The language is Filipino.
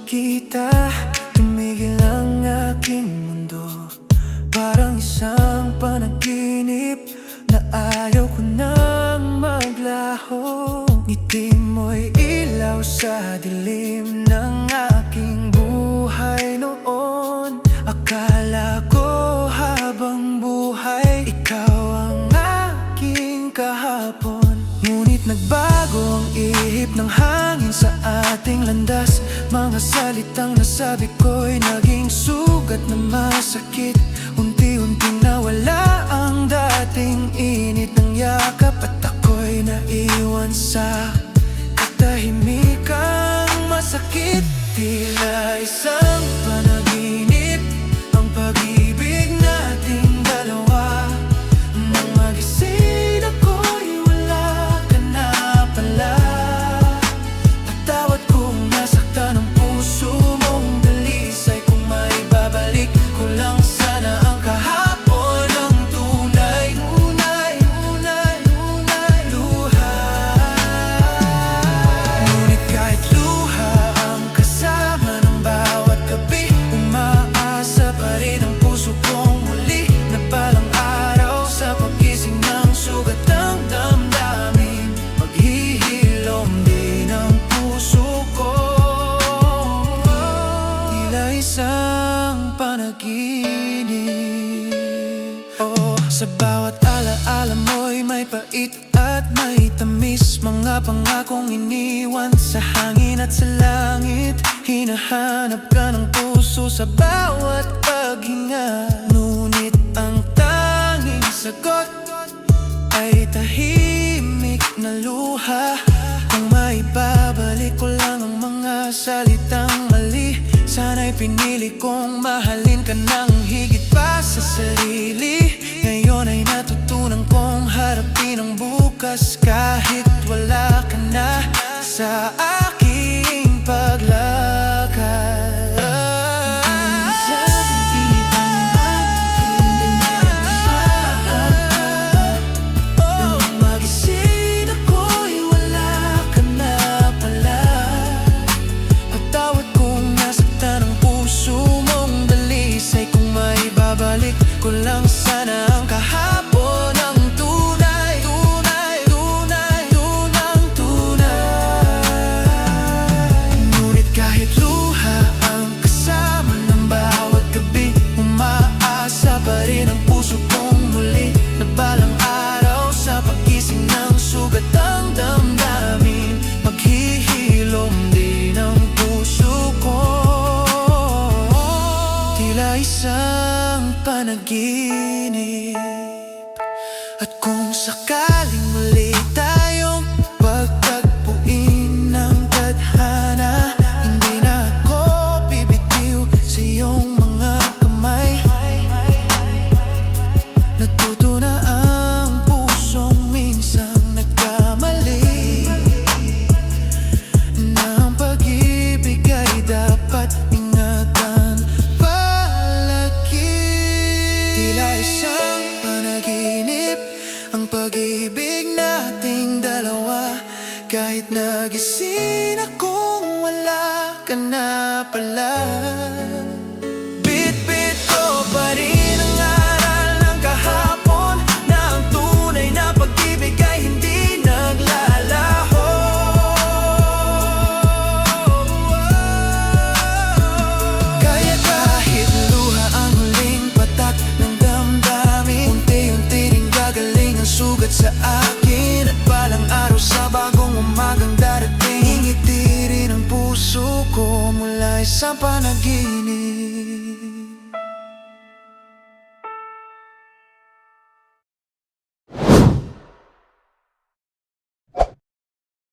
makita, tumigil ang aking mundo. Parang isang panaginip na ayaw ko nang maglaho. Ngiti mo'y ilaw sa dilim ng aking buhay noon. Akala ko habang buhay, ikaw ang aking kahapon. Ngunit nagbago ang ihip ng hangin sa ating landas. Mga salitang nasabi ko'y naging sugat na masakit. Unti-unting nawala ang dating init ng yakap, at ako'y naiwan sa katahimikang masakit. Tila isang panaginip ang pag-ibig nating dalawa. Nang magising ako'y wala ka na pala. Patawad kung nasaktan ang puso mong dalisay. Kung maibabalik ko lang sana ang kahapon ng tunay. Luha. Ngunit kahit luha ang kasama ng bawat gabi, umaasa pa rin ang puso kong muli na balang araw sa pagkising ng sugat ng damdamin. Maghihilom din ang puso ko. Tila isang panaginip. Sa bawat alaala mo'y may pait at may tamis. Mga pangakong iniwan sa hangin at sa langit. Hinahanap ka ng puso sa bawat paghinga. Ngunit ang tanging sagot ay tahimik na luha. Kung maibabalik ko lang ang mga salitang mali, sana'y pinili kong mahalin ka ng higit pa sa sarili. Ngayon ay natutunan kong harapin ang bukas kahit wala ka na sa aking paglakad. Magising ako'y wala ka na pala. Patawad kung nasaktan ang puso mong dalisay. Kung maibabalik ko lang sana ang kahapon ng tunay. Ngunit kahit luha ang kasama ng bawat gabi, umaasa pa rin ang puso kong muli na balang araw sa pagkising ng sugat ang damdamin. Maghihilom din ang puso ko. Tila isang panaginip. At kung sakaling muli tayong pagtagpuin ng tadhana, hindi na ako bibitiw sa iyong mga kamay. Natuto na ang pusong minsang nagkamali, na ang pag-ibig ay dapat ingatan palagi. Tila isang panaginip ang pag-ibig nating dalawa. Kahit nagising akong wala ka na pala. Bit-bit ko pa rin ang aral ng kahapon, na ang tunay na pag-ibig ay hindi naglalaho. Kaya kahit luha ang huling patak ng damdamin, unti-unti ring gagaling ang sugat sa akin. At balang araw sa bagong umagang darating, ngiti rin ang puso ko mula sa panaginip.